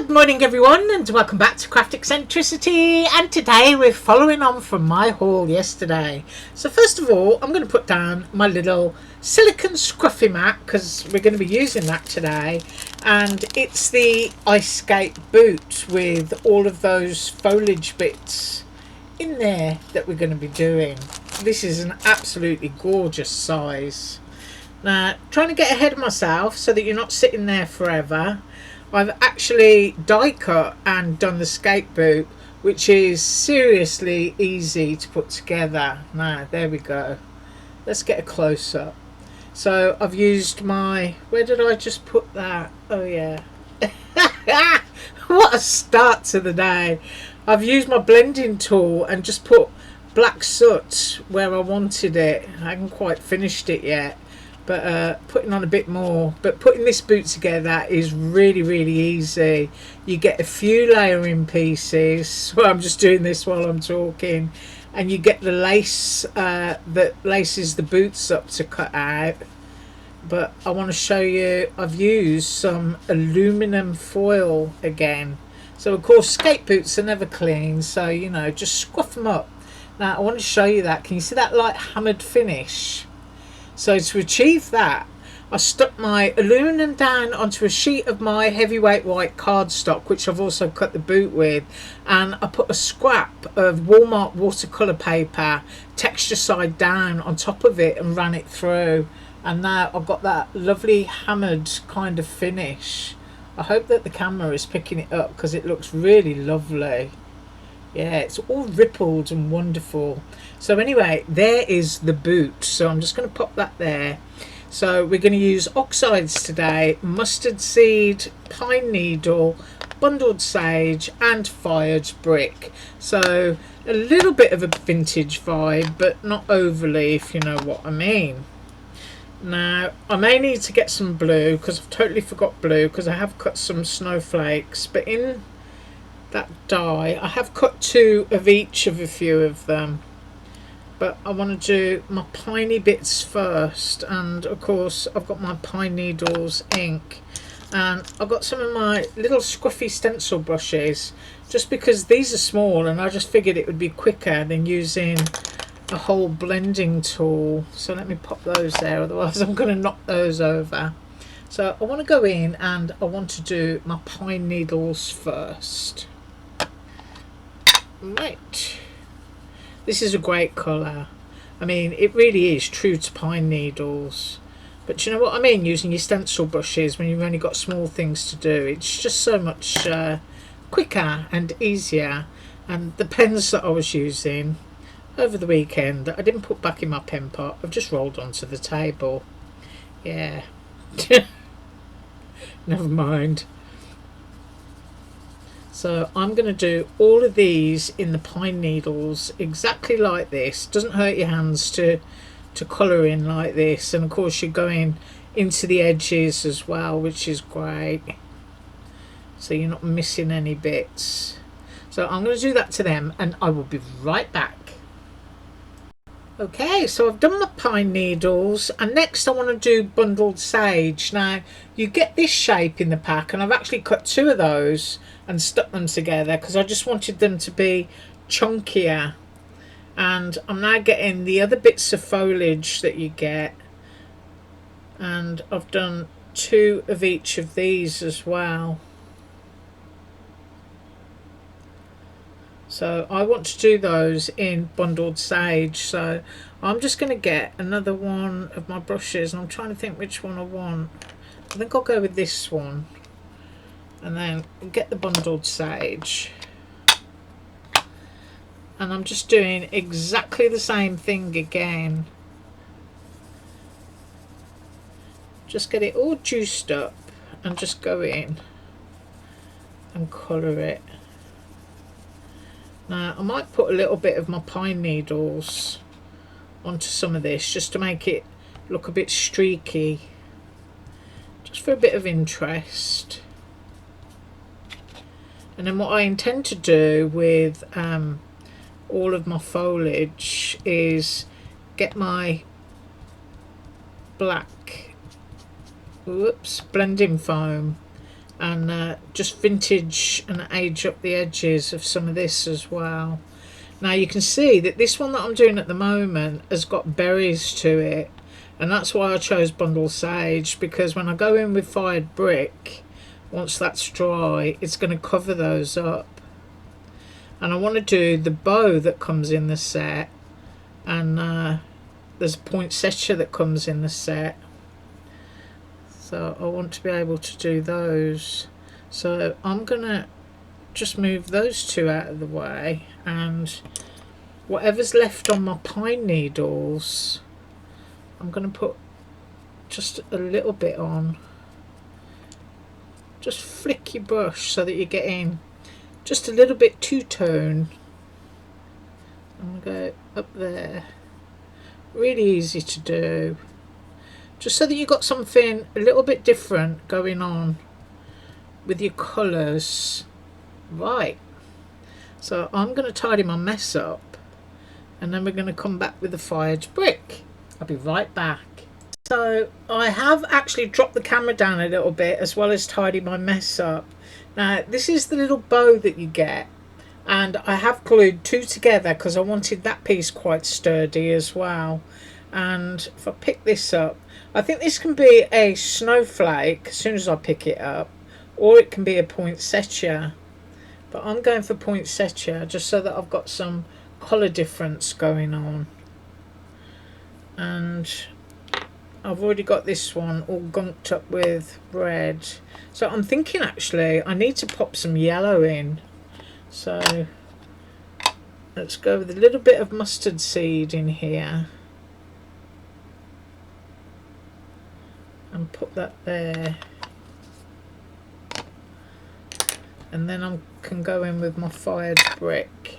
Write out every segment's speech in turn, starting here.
Good morning everyone, and welcome back to Craft Eccentricity, and today we're following on from my haul yesterday. So first of all, I'm going to put down my little silicone scruffy mat because we're going to be using that today, and it's the ice skate boot with all of those foliage bits in there that we're going to be doing. This is an absolutely gorgeous size. Now, trying to get ahead of myself so that you're not sitting there forever, I've actually die cut and done the skate boot, which is seriously easy to put together. Now, there we go. Let's get a close up. So I've used my, where did I just put that? Oh yeah. What a start to the day. I've used my blending tool and just put black soot where I wanted it. I haven't quite finished it yet, but putting on a bit more. But putting this boot together is really easy. You get a few layering pieces, so I'm just doing this while I'm talking, and you get the lace that laces the boots up to cut out. But I want to show you, I've used some aluminum foil again. So of course skate boots are never clean, so you know, just scruff them up. Now I want to show you that. Can you see that light hammered finish? So to achieve that, I stuck my aluminum down onto a sheet of my heavyweight white cardstock, which I've also cut the boot with, and I put a scrap of Walmart watercolour paper, texture side down, on top of it and ran it through, and now I've got that lovely hammered kind of finish. I hope that the camera is picking it up because it looks really lovely. Yeah, it's all rippled and wonderful. So anyway, there is the boot. So I'm just going to pop that there. So we're going to use oxides today: mustard seed, pine needle, bundled sage and fired brick. So a little bit of a vintage vibe, but not overly, if you know what I mean. Now I may need to get some blue because I've totally forgot blue, because I have cut some snowflakes, but in that die I have cut two of each of a few of them. But I want to do my piney bits first, and of course I've got my pine needles ink, and I've got some of my little scruffy stencil brushes, just because these are small and I just figured it would be quicker than using a whole blending tool. So let me pop those there, otherwise I'm going to knock those over. So I want to go in and I want to do my pine needles first. Right, this is a great colour. I mean, it really is true to pine needles, but you know what I mean, using your stencil brushes when you've only got small things to do, it's just so much quicker and easier. And the pens that I was using over the weekend, I didn't put back in my pen pot, I've just rolled onto the table. Yeah. Never mind. So I'm going to do all of these in the pine needles exactly like this. Doesn't hurt your hands to colour in like this, and of course you're going into the edges as well, which is great, so you're not missing any bits. So I'm going to do that to them and I will be right back. Okay, so I've done my pine needles, and next I want to do bundled sage. Now you get this shape in the pack, and I've actually cut two of those and stuck them together because I just wanted them to be chunkier. And I'm now getting the other bits of foliage that you get, and I've done two of each of these as well. So I want to do those in bundled sage, so I'm just going to get another one of my brushes, and I'm trying to think which one I want. I think I'll go with this one, and then get the bundled sage, and I'm just doing exactly the same thing again. Just get it all juiced up and just go in and colour it. Now I might put a little bit of my pine needles onto some of this just to make it look a bit streaky, just for a bit of interest. And then what I intend to do with all of my foliage is get my black blending foam and just vintage and age up the edges of some of this as well. Now you can see that this one that I'm doing at the moment has got berries to it, and that's why I chose bundle sage, because when I go in with fired brick, once that's dry, it's going to cover those up. And I want to do the bow that comes in the set, and there's a poinsettia that comes in the set, so I want to be able to do those. So I'm gonna just move those two out of the way, and whatever's left on my pine needles I'm gonna put just a little bit on. Just flick your brush so that you're getting just a little bit two-tone. I'm gonna go up there. Really easy to do, just so that you've got something a little bit different going on with your colours. Right, so I'm going to tidy my mess up, and then we're going to come back with the fired brick. I'll be right back. So I have actually dropped the camera down a little bit, as well as tidy my mess up. Now this is the little bow that you get, and I have glued two together because I wanted that piece quite sturdy as well. And if I pick this up, I think this can be a snowflake as soon as I pick it up, or it can be a poinsettia, but I'm going for poinsettia just so that I've got some colour difference going on. And I've already got this one all gunked up with red, so I'm thinking actually I need to pop some yellow in. So let's go with a little bit of mustard seed in here and put that there, and then I can go in with my fired brick.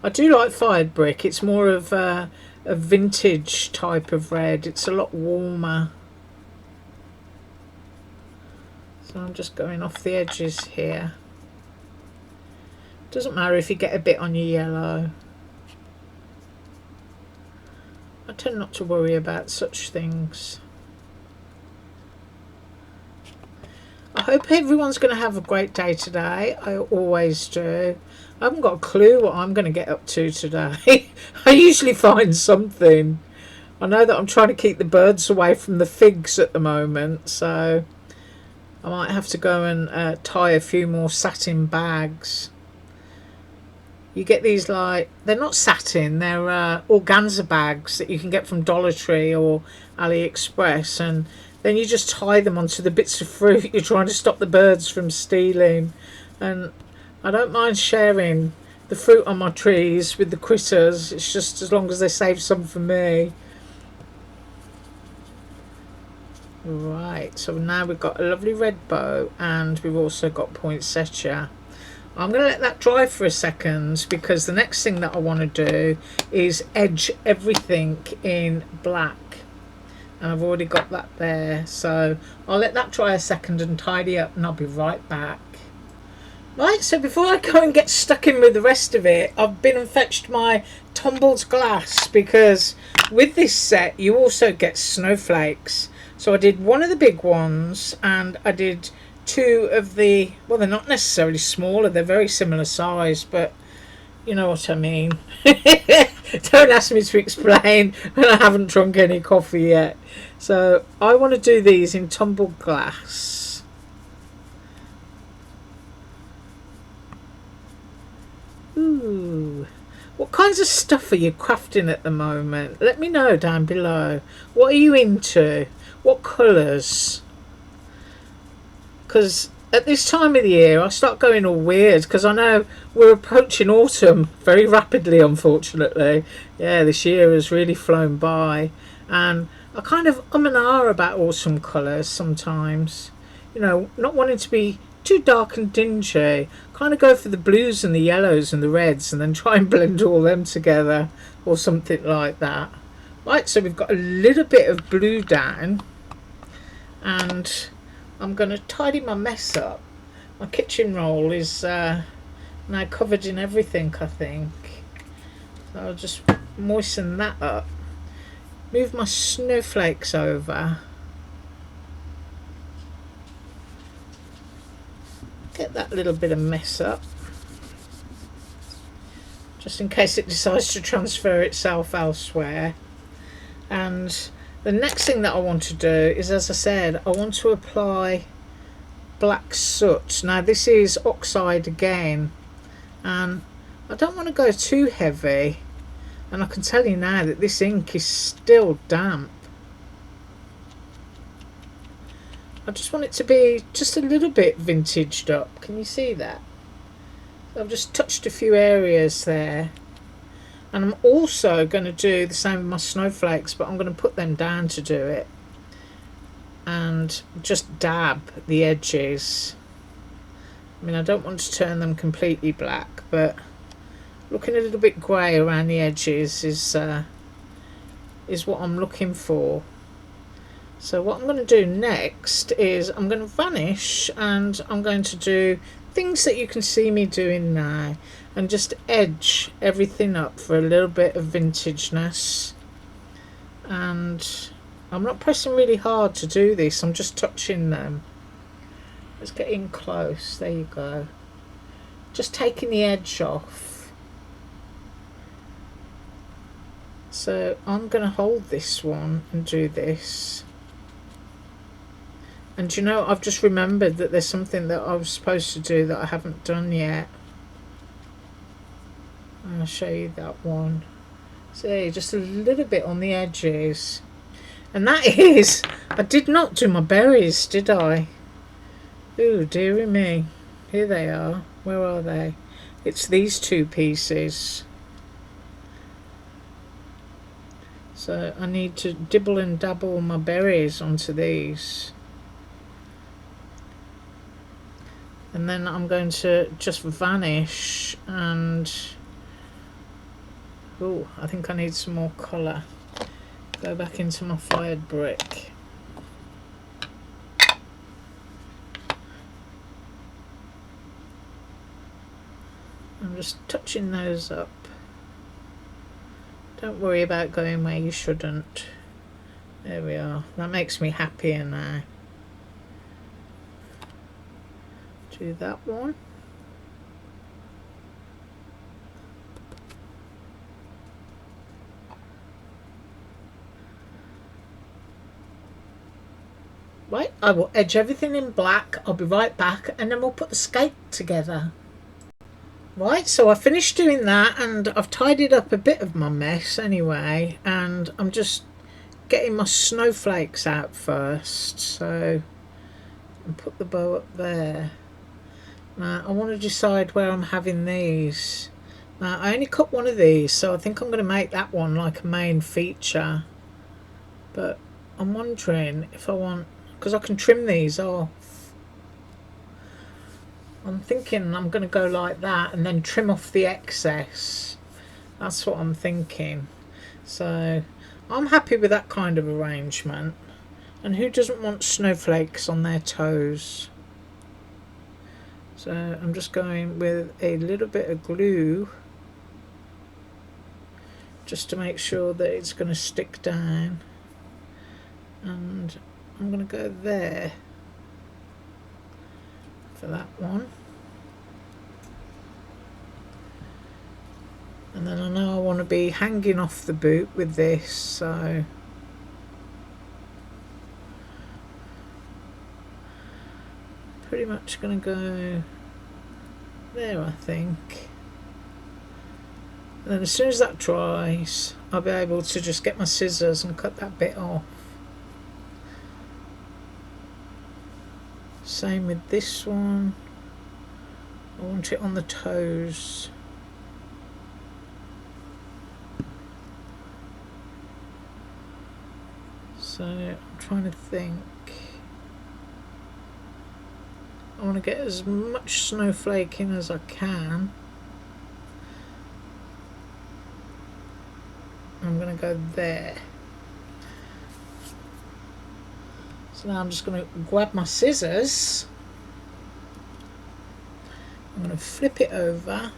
I do like fired brick, it's more of a vintage type of red, it's a lot warmer. So I'm just going off the edges here. Doesn't matter if you get a bit on your yellow. I tend not to worry about such things. I hope everyone's going to have a great day today. I always do. I haven't got a clue what I'm going to get up to today. I usually find something. I know that I'm trying to keep the birds away from the figs at the moment, so I might have to go and tie a few more satin bags. You get these, like, they're not satin, they're organza bags that you can get from Dollar Tree or AliExpress, and then you just tie them onto the bits of fruit you're trying to stop the birds from stealing. And I don't mind sharing the fruit on my trees with the critters, it's just as long as they save some for me. Right, so now we've got a lovely red bow, and we've also got poinsettia. I'm going to let that dry for a second, because the next thing that I want to do is edge everything in black, and I've already got that there, so I'll let that dry a second and tidy up, and I'll be right back. Right, so before I go and get stuck in with the rest of it, I've been and fetched my tumbled glass, because with this set you also get snowflakes. So I did one of the big ones, and I did two of the, well, they're not necessarily smaller, they're very similar size, but you know what I mean. Don't ask me to explain when I haven't drunk any coffee yet. So I want to do these in tumbled glass. Ooh, what kinds of stuff are you crafting at the moment? Let me know down below. What are you into? What colours? Because at this time of the year I start going all weird, because I know we're approaching autumn very rapidly, unfortunately. Yeah, this year has really flown by, and I kind of and ah about autumn colours sometimes. You know, not wanting to be too dark and dingy, kind of go for the blues and the yellows and the reds, and then try and blend all them together or something like that. Right, so we've got a little bit of blue down, and I'm going to tidy my mess up. My kitchen roll is now covered in everything, I think. So I'll just moisten that up. Move my snowflakes over. get that little bit of mess up, just in case it decides to transfer itself elsewhere. And the next thing that I want to do is, as I said, I want to apply black soot. Now this is oxide again, and I don't want to go too heavy, and I can tell you now that this ink is still damp. I just want it to be just a little bit vintaged up. Can you see that? I've just touched a few areas there, and I'm also going to do the same with my snowflakes, but I'm going to put them down to do it and just dab the edges. I mean, I don't want to turn them completely black, but looking a little bit grey around the edges is what I'm looking for. So what I'm going to do next is I'm going to vanish, and I'm going to do things that you can see me doing now, and just edge everything up for a little bit of vintageness. And I'm not pressing really hard to do this, I'm just touching them. Let's get in close, there you go. Just taking the edge off. So I'm going to hold this one and do this. And you know, I've just remembered that there's something that I was supposed to do that I haven't done yet. I'll show you that one. See, just a little bit on the edges. And that is, I did not do my berries, did I? Ooh, dearie me. Here they are. Where are they? It's these two pieces. So I need to dibble and dabble my berries onto these. And then I'm going to just vanish and... oh, I think I need some more colour. Go back into my fired brick. I'm just touching those up. Don't worry about going where you shouldn't. There we are. That makes me happier now. Do that one. Right, I will edge everything in black. I'll be right back, and then we'll put the skate together. Right, so I finished doing that, and I've tidied up a bit of my mess anyway, and I'm just getting my snowflakes out first. So I'll put the bow up there. Now I want to decide where I'm having these. Now I only cut one of these, so I think I'm going to make that one like a main feature. But I'm wondering if I want, because I can trim these off. I'm thinking I'm going to go like that and then trim off the excess. That's what I'm thinking. So I'm happy with that kind of arrangement. And who doesn't want snowflakes on their toes? So I'm just going with a little bit of glue just to make sure that it's going to stick down. And I'm going to go there for that one. And then I know I want to be hanging off the boot with this, so pretty much going to go there, I think. And then as soon as that dries, I'll be able to just get my scissors and cut that bit off. Same with this one. I want it on the toes. So I'm trying to think. I want to get as much snowflake in as I can. I'm going to go there. So now I'm just going to grab my scissors. I'm going to flip it over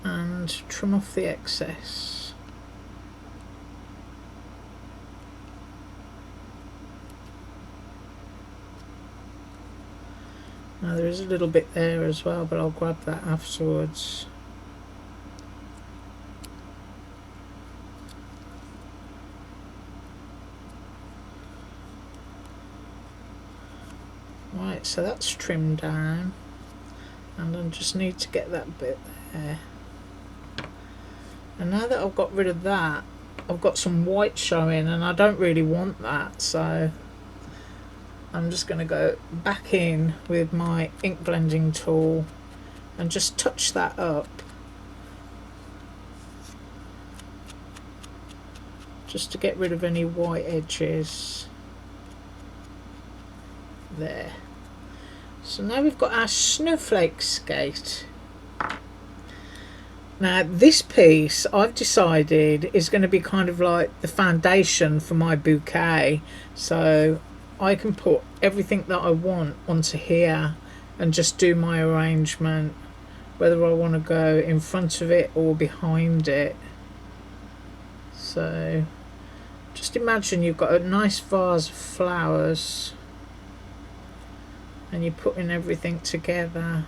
and trim off the excess. Now there is a little bit there as well, but I'll grab that afterwards. Right, so that's trimmed down, and I just need to get that bit there. And now that I've got rid of that, I've got some white showing, and I don't really want that, so I'm just going to go back in with my ink blending tool and just touch that up, just to get rid of any white edges there. So now we've got our snowflake skate. Now this piece I've decided is going to be kind of like the foundation for my bouquet, so I can put everything that I want onto here and just do my arrangement, whether I want to go in front of it or behind it. So just imagine you've got a nice vase of flowers and you're putting everything together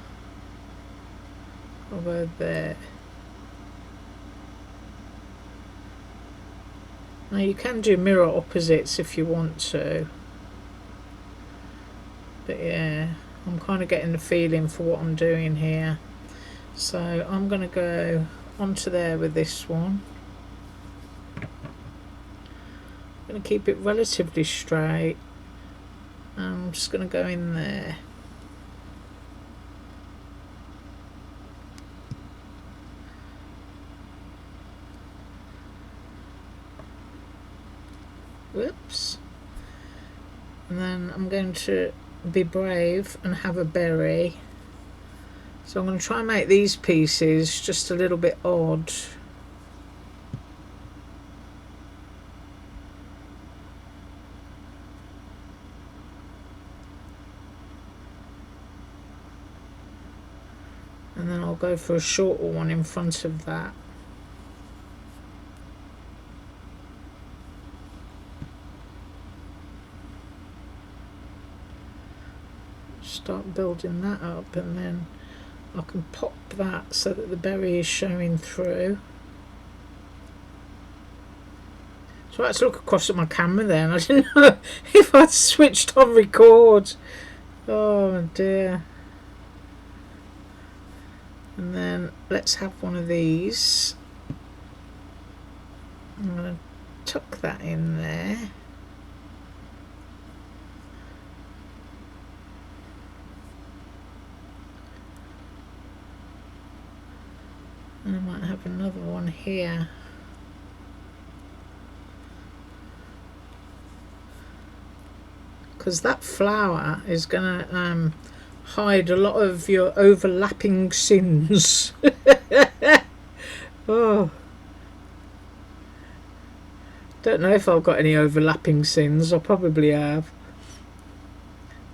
over there. Now you can do mirror opposites if you want to, but yeah, I'm kind of getting the feeling for what I'm doing here. So I'm going to go onto there with this one. I'm going to keep it relatively straight. I'm just going to go in there. Whoops. And then I'm going to be brave and have a berry. So I'm going to try and make these pieces just a little bit odd. And then I'll go for a shorter one in front of that. Start building that up, and then I can pop that so that the berry is showing through. So I had to look across at my camera there and I didn't know if I'd switched on record. Oh dear. And then let's have one of these. I'm going to tuck that in there. And I might have another one here. Because that flower is going to hide a lot of your overlapping sins. Oh, don't know if I've got any overlapping sins. I probably have.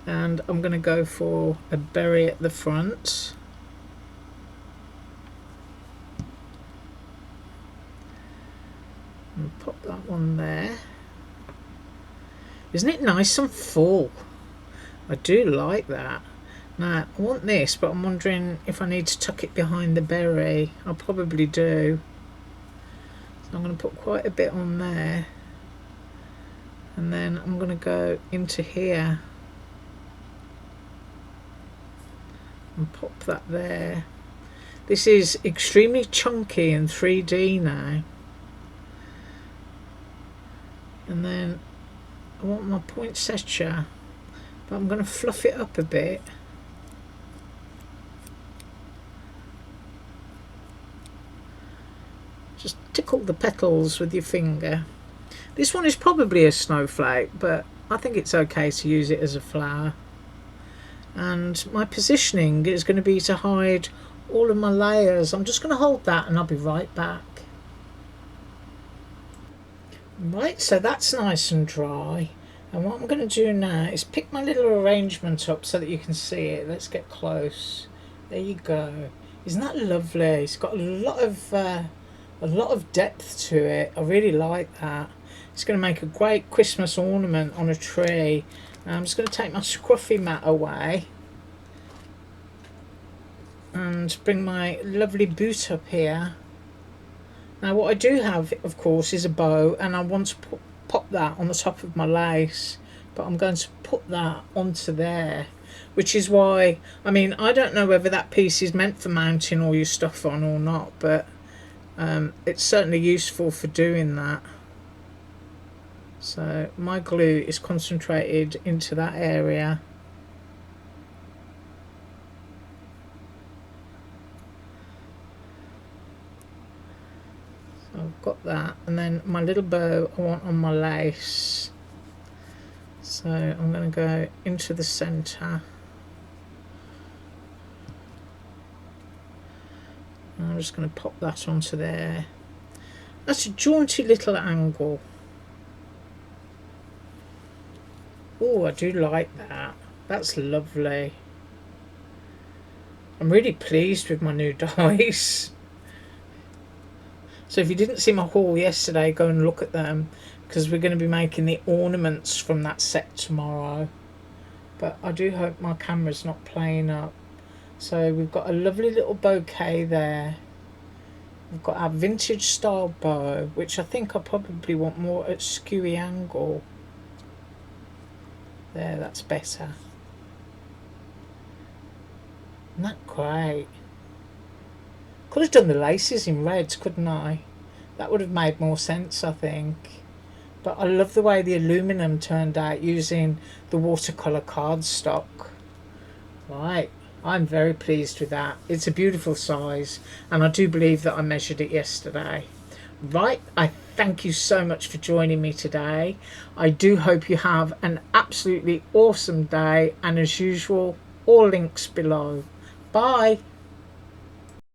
And I'm going to go for a berry at the front. And pop that one there. Isn't it nice and full? I do like that. Now I want this, but I'm wondering if I need to tuck it behind the berry. I probably do. So I'm going to put quite a bit on there, and then I'm going to go into here and pop that there. This is extremely chunky and 3D now. And then I want my poinsettia, but I'm going to fluff it up a bit. Just tickle the petals with your finger. This one is probably a snowflake, but I think it's okay to use it as a flower. And my positioning is going to be to hide all of my layers. I'm just going to hold that and I'll be right back. Right, so that's nice and dry, and what I'm going to do now is pick my little arrangement up so that you can see it. Let's get close. There you go. Isn't that lovely? It's got a lot of depth to it. I really like that. It's going to make a great Christmas ornament on a tree. I'm just going to take my scruffy mat away, and bring my lovely boot up here. Now what I do have, of course, is a bow, and I want to pop that on the top of my lace, but I'm going to put that onto there, which is why, I mean, I don't know whether that piece is meant for mounting all your stuff on or not, but it's certainly useful for doing that. So my glue is concentrated into that area. So I've got that, and then my little bow I want on my lace. So I'm going to go into the centre. And I'm just going to pop that onto there. That's a jaunty little angle. Oh, I do like that. That's lovely. I'm really pleased with my new dies. So if you didn't see my haul yesterday, go and look at them, because we're going to be making the ornaments from that set tomorrow. But I do hope my camera's not playing up. So we've got a lovely little bouquet there. We've got our vintage style bow, which I think I probably want more at skewy angle. There, that's better. Isn't that great? Could have done the laces in reds, couldn't I? That would have made more sense, I think. But I love the way the aluminum turned out using the watercolour cardstock. Right, I'm very pleased with that. It's a beautiful size, and I do believe that I measured it yesterday. Right, I thank you so much for joining me today. I do hope you have an absolutely awesome day, and as usual, all links below. Bye.